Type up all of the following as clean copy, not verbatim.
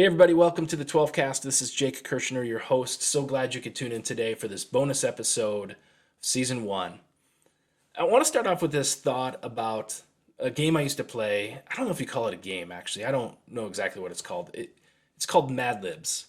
Hey everybody, welcome to the 12 Cast. This is Jake Kirshner, your host. So glad you could tune in today for this bonus episode of Season 1. I want to start off with this thought about a game I used to play. I don't know if you call it a game, actually. I don't know exactly what it's called. It's called Mad Libs.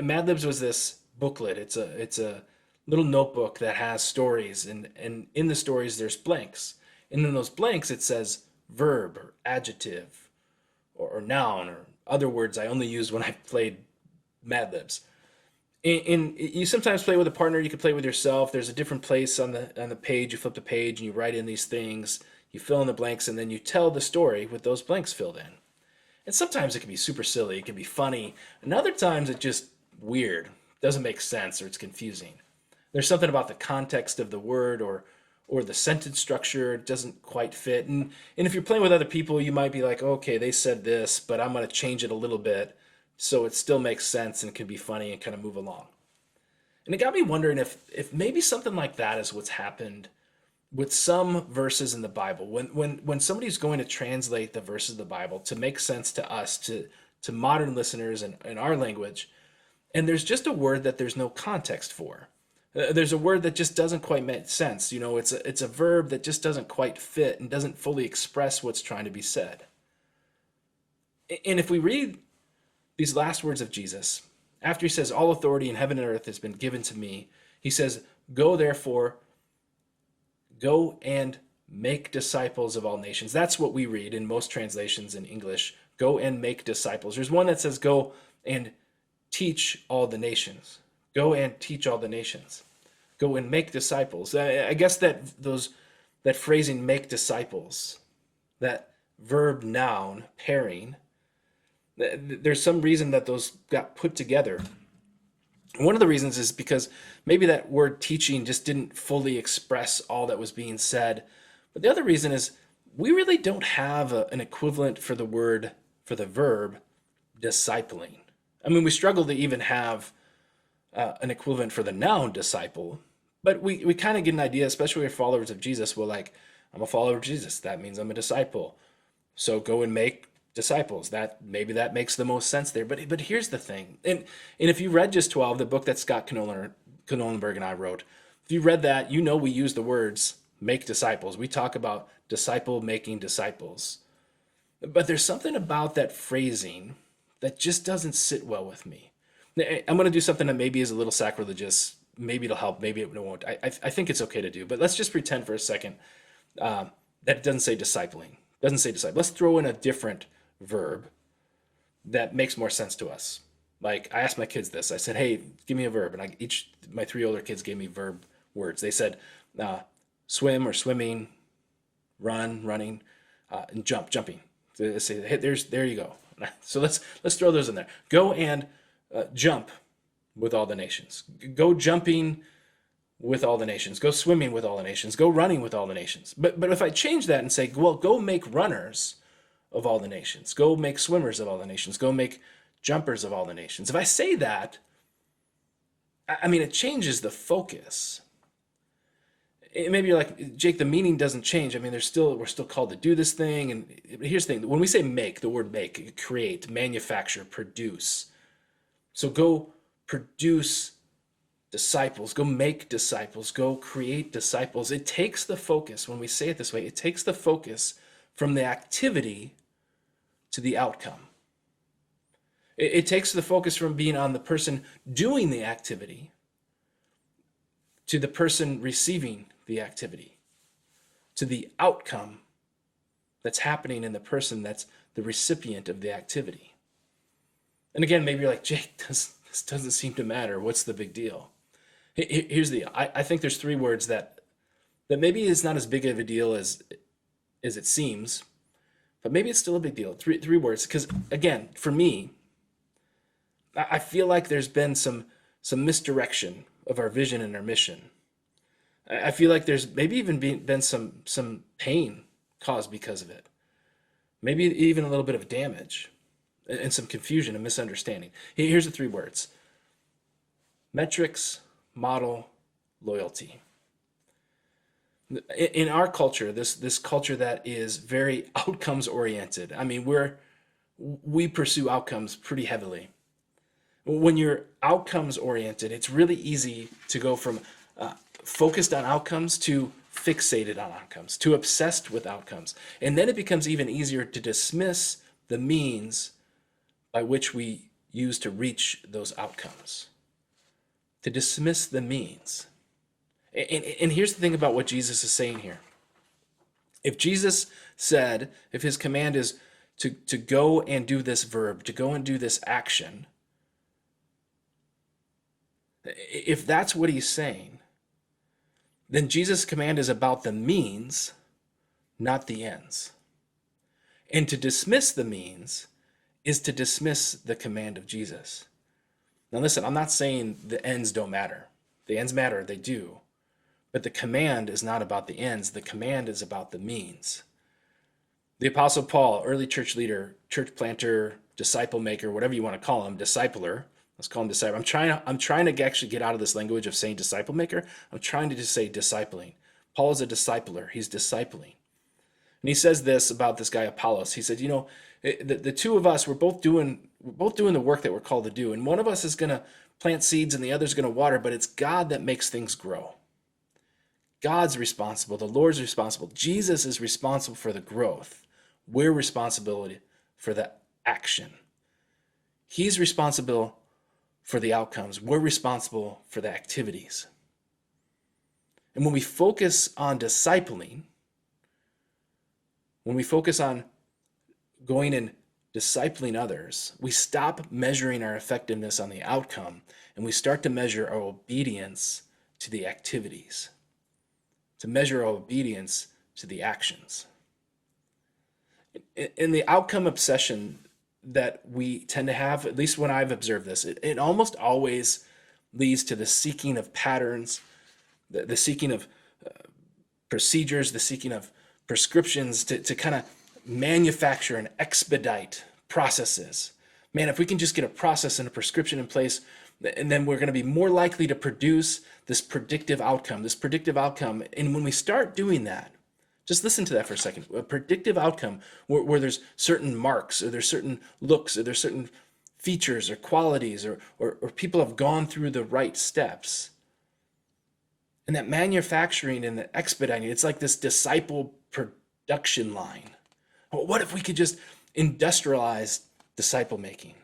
Mad Libs was this booklet. It's a little notebook that has stories, and in the stories there's blanks. And in those blanks it says verb or adjective or noun or other words I only used when I played Mad Libs. You sometimes play with a partner. You can play with yourself. There's a different place on the page. You flip the page and you write in these things. You fill in the blanks and then you tell the story with those blanks filled in. And sometimes it can be super silly. It can be funny. And other times it's just weird. Doesn't make sense or it's confusing. There's something about the context of the word or the sentence structure doesn't quite fit. And if you're playing with other people, you might be like, okay, they said this, but I'm going to change it a little bit so it still makes sense and can be funny and kind of move along. And it got me wondering if maybe something like that is what's happened with some verses in the Bible. When somebody's going to translate the verses of the Bible to make sense to us, to modern listeners in our language, and there's just a word that there's no context for. There's a word that just doesn't quite make sense. You know, it's a verb that just doesn't quite fit and doesn't fully express what's trying to be said. And if we read these last words of Jesus, after he says, all authority in heaven and earth has been given to me, he says, go therefore, go and make disciples of all nations. That's what we read in most translations in English. Go and make disciples. There's one that says, go and teach all the nations. Go and teach all the nations. Go and make disciples. I guess that phrasing, make disciples, that verb noun pairing, there's some reason that those got put together. One of the reasons is because maybe that word teaching just didn't fully express all that was being said. But the other reason is we really don't have an equivalent for the verb discipling. I mean, we struggle to even have an equivalent for the noun disciple, but we kind of get an idea, especially if we're followers of Jesus. We're like, I'm a follower of Jesus. That means I'm a disciple. So go and make disciples. That makes the most sense there. But here's the thing. And if you read Just 12, the book that Scott Knolenberg and I wrote, if you read that, you know we use the words make disciples. We talk about disciple making disciples. But there's something about that phrasing that just doesn't sit well with me. I'm going to do something that maybe is a little sacrilegious. Maybe it'll help. Maybe it won't. I think it's okay to do. But let's just pretend for a second that it doesn't say discipling. It doesn't say disciple. Let's throw in a different verb that makes more sense to us. Like I asked my kids this. I said, "Hey, give me a verb." And my three older kids gave me verb words. They said, "Swim" or "swimming," "run," "running," and jumping. So they say, "Hey, there you go." So let's throw those in there. Go and jump with all the nations. Go jumping with all the nations. Go swimming with all the nations. Go running with all the nations. But if I change that and say, well, go make runners of all the nations. Go make swimmers of all the nations. Go make jumpers of all the nations. If I say that, I mean, it changes the focus. Maybe you're like, Jake, the meaning doesn't change. I mean, we're still called to do this thing. And here's the thing. When we say make, the word make, create, manufacture, produce. So go produce disciples, go make disciples, go create disciples. It takes the focus, when we say it this way, it takes the focus from the activity to the outcome. It takes the focus from being on the person doing the activity to the person receiving the activity, to the outcome that's happening in the person that's the recipient of the activity. And again, maybe you're like, Jake, this doesn't seem to matter. What's the big deal? Here's the deal. I think there's three words that maybe it's not as big of a deal as it seems, but maybe it's still a big deal. Three words, because again, for me, I feel like there's been some misdirection of our vision and our mission. I feel like there's maybe even been some pain caused because of it. Maybe even a little bit of damage and some confusion and misunderstanding. Here's the three words: metrics, model, loyalty. In our culture, this culture that is very outcomes oriented. I mean, we're we pursue outcomes pretty heavily. When you're outcomes oriented, it's really easy to go from focused on outcomes to fixated on outcomes, to obsessed with outcomes. And then it becomes even easier to dismiss the means by which we use to reach those outcomes. To dismiss the means. And here's the thing about what Jesus is saying here. If Jesus said, if his command is to go and do this verb, to go and do this action, if that's what he's saying, then Jesus' command is about the means, not the ends. And to dismiss the means is to dismiss the command of Jesus. Now listen, I'm not saying the ends don't matter. The ends matter, they do. But the command is not about the ends. The command is about the means. The Apostle Paul, early church leader, church planter, disciple maker, whatever you want to call him, discipler. Let's call him disciple. I'm trying to actually get out of this language of saying disciple maker. I'm trying to just say discipling. Paul is a discipler. He's discipling. And he says this about this guy Apollos. He said, the two of us, we're both doing the work that we're called to do. And one of us is going to plant seeds and the other's going to water, but it's God that makes things grow. God's responsible. The Lord's responsible. Jesus is responsible for the growth. We're responsible for the action. He's responsible for the outcomes. We're responsible for the activities. And when we focus on discipling, when we focus on going and discipling others, we stop measuring our effectiveness on the outcome and we start to measure our obedience to the activities, to measure our obedience to the actions. In the outcome obsession that we tend to have, at least when I've observed this, it almost always leads to the seeking of patterns, the seeking of procedures, the seeking of prescriptions to kind of manufacture and expedite processes. Man, if we can just get a process and a prescription in place, and then we're going to be more likely to produce this predictive outcome. And when we start doing that, just listen to that for a second. A predictive outcome where there's certain marks or there's certain looks or there's certain features or qualities or people have gone through the right steps. And that manufacturing and the expediting, it's like this disciple production line. Well, what if we could just industrialize disciple making?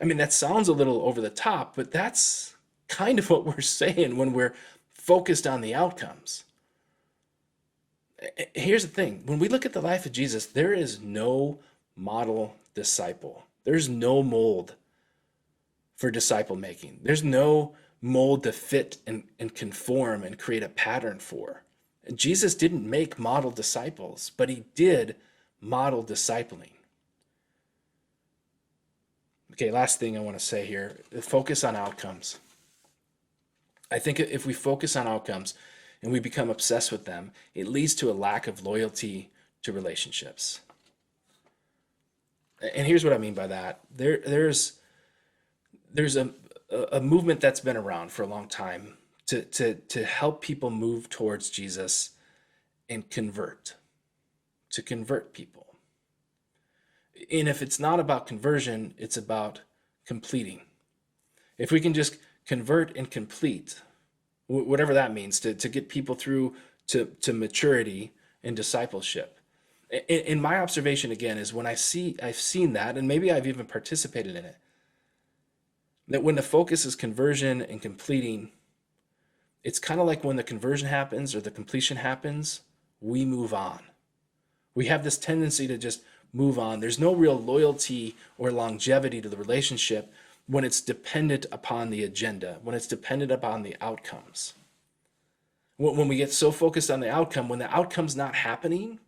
I mean, that sounds a little over the top, but that's kind of what we're saying when we're focused on the outcomes. Here's the thing. When we look at the life of Jesus, there is no model disciple. There's no mold for disciple making. There's no mold to fit and conform and create a pattern for. And Jesus didn't make model disciples, but he did model discipling. Okay, last thing I want to say here, focus on outcomes. I think if we focus on outcomes and we become obsessed with them, it leads to a lack of loyalty to relationships. And here's what I mean by that. There's a movement that's been around for a long time to help people move towards Jesus and to convert people. And if it's not about conversion, it's about completing. If we can just convert and complete, whatever that means, to get people through to maturity and discipleship. And my observation again is when I've seen that, and maybe I've even participated in it, that when the focus is conversion and completing, it's kind of like when the conversion happens or the completion happens, we move on. We have this tendency to just move on. There's no real loyalty or longevity to the relationship when it's dependent upon the agenda, when it's dependent upon the outcomes. When we get so focused on the outcome, when the outcome's not happening,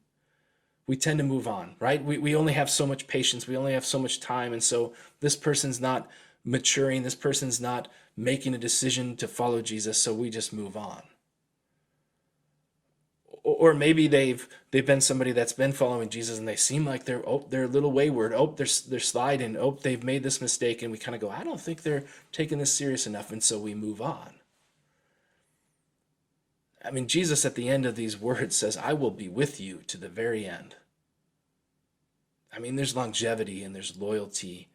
we tend to move on, right? We only have so much patience, we only have so much time, and so this person's not maturing, this person's not making a decision to follow Jesus, so we just move on. Or maybe they've been somebody that's been following Jesus and they seem like they're a little wayward. They're sliding. They've made this mistake, and we kind of go, I don't think they're taking this serious enough, and so we move on. I mean, Jesus at the end of these words says, I will be with you to the very end. I mean, there's longevity and there's loyalty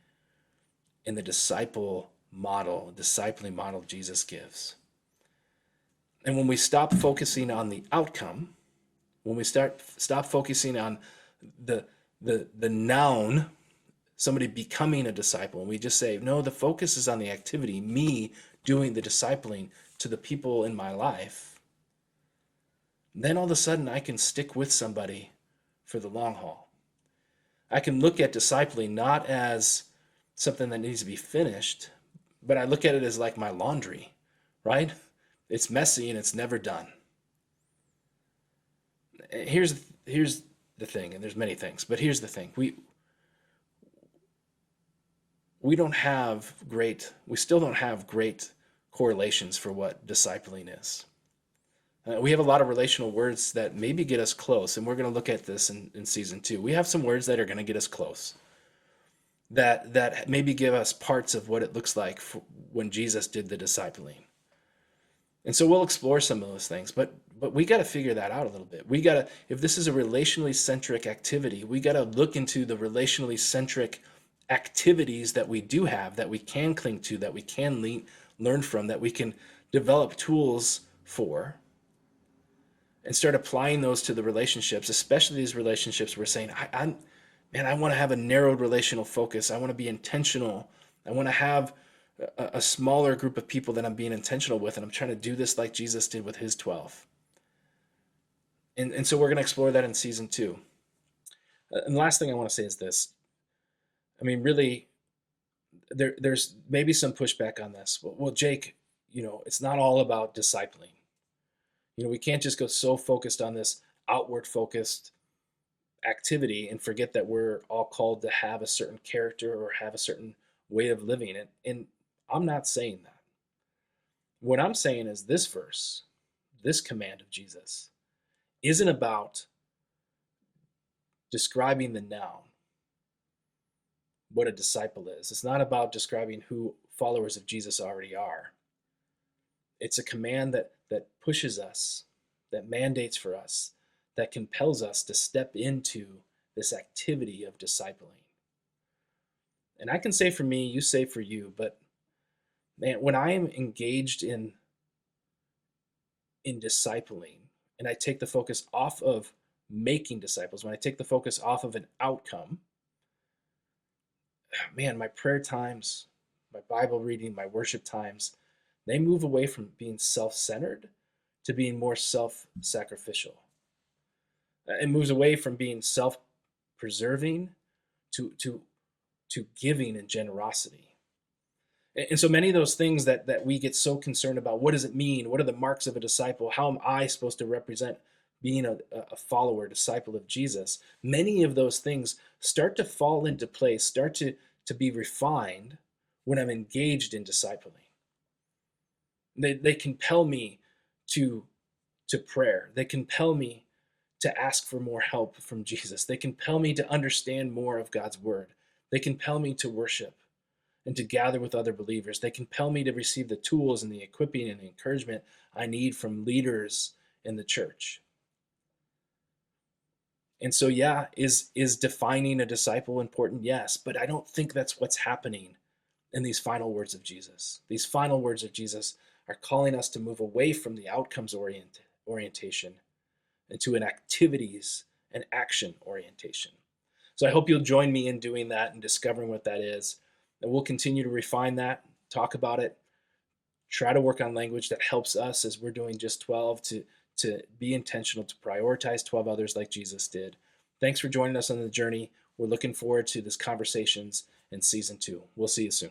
in the discipling model Jesus gives. And when we stop focusing on the outcome, when we stop focusing on the the noun, somebody becoming a disciple, and we just say, no, the focus is on the activity, me doing the discipling to the people in my life, then all of a sudden I can stick with somebody for the long haul. I can look at discipling not as something that needs to be finished, but I look at it as like my laundry, right? It's messy and it's never done. Here's the thing, and there's many things, but here's the thing. We still don't have great correlations for what discipling is. We have a lot of relational words that maybe get us close, and we're going to look at this in season 2. We have some words that are going to get us close, that maybe give us parts of what it looks like when Jesus did the discipling. And so we'll explore some of those things, but we got to figure that out a little bit. If this is a relationally centric activity, we got to look into the relationally centric activities that we do have, that we can cling to, that we can learn from, that we can develop tools for, and start applying those to the relationships, especially these relationships we're saying, I want to have a narrowed relational focus. I want to be intentional. I want to have a smaller group of people that I'm being intentional with, and I'm trying to do this like Jesus did with his 12. And so we're going to explore that in season 2. And the last thing I want to say is this. I mean, really, there's maybe some pushback on this. Well, Jake, it's not all about discipling. We can't just go so focused on this outward focused activity and forget that we're all called to have a certain character or have a certain way of living. And I'm not saying that. What I'm saying is this verse, this command of Jesus, isn't about describing the noun, what a disciple is. It's not about describing who followers of Jesus already are. It's a command that pushes us, that mandates for us, that compels us to step into this activity of discipling. And I can say for me, you say for you, but man, when I am engaged in discipling, and I take the focus off of making disciples, when I take the focus off of an outcome, man, my prayer times, my Bible reading, my worship times, they move away from being self-centered to being more self-sacrificial. It moves away from being self-preserving to giving and generosity. And so many of those things that we get so concerned about, what does it mean? What are the marks of a disciple? How am I supposed to represent being a follower, disciple of Jesus? Many of those things start to fall into place, start to be refined when I'm engaged in discipling. They compel me to prayer. They compel me to ask for more help from Jesus. They compel me to understand more of God's word. They compel me to worship and to gather with other believers. They compel me to receive the tools and the equipping and the encouragement I need from leaders in the church. And so, yeah, is defining a disciple important? Yes, but I don't think that's what's happening in these final words of Jesus. These final words of Jesus are calling us to move away from the outcomes orientation into an activities and action orientation. So I hope you'll join me in doing that and discovering what that is. And we'll continue to refine that, talk about it, try to work on language that helps us as we're doing just 12 to be intentional, to prioritize 12 others like Jesus did. Thanks for joining us on the journey. We're looking forward to these conversations in season 2. We'll see you soon.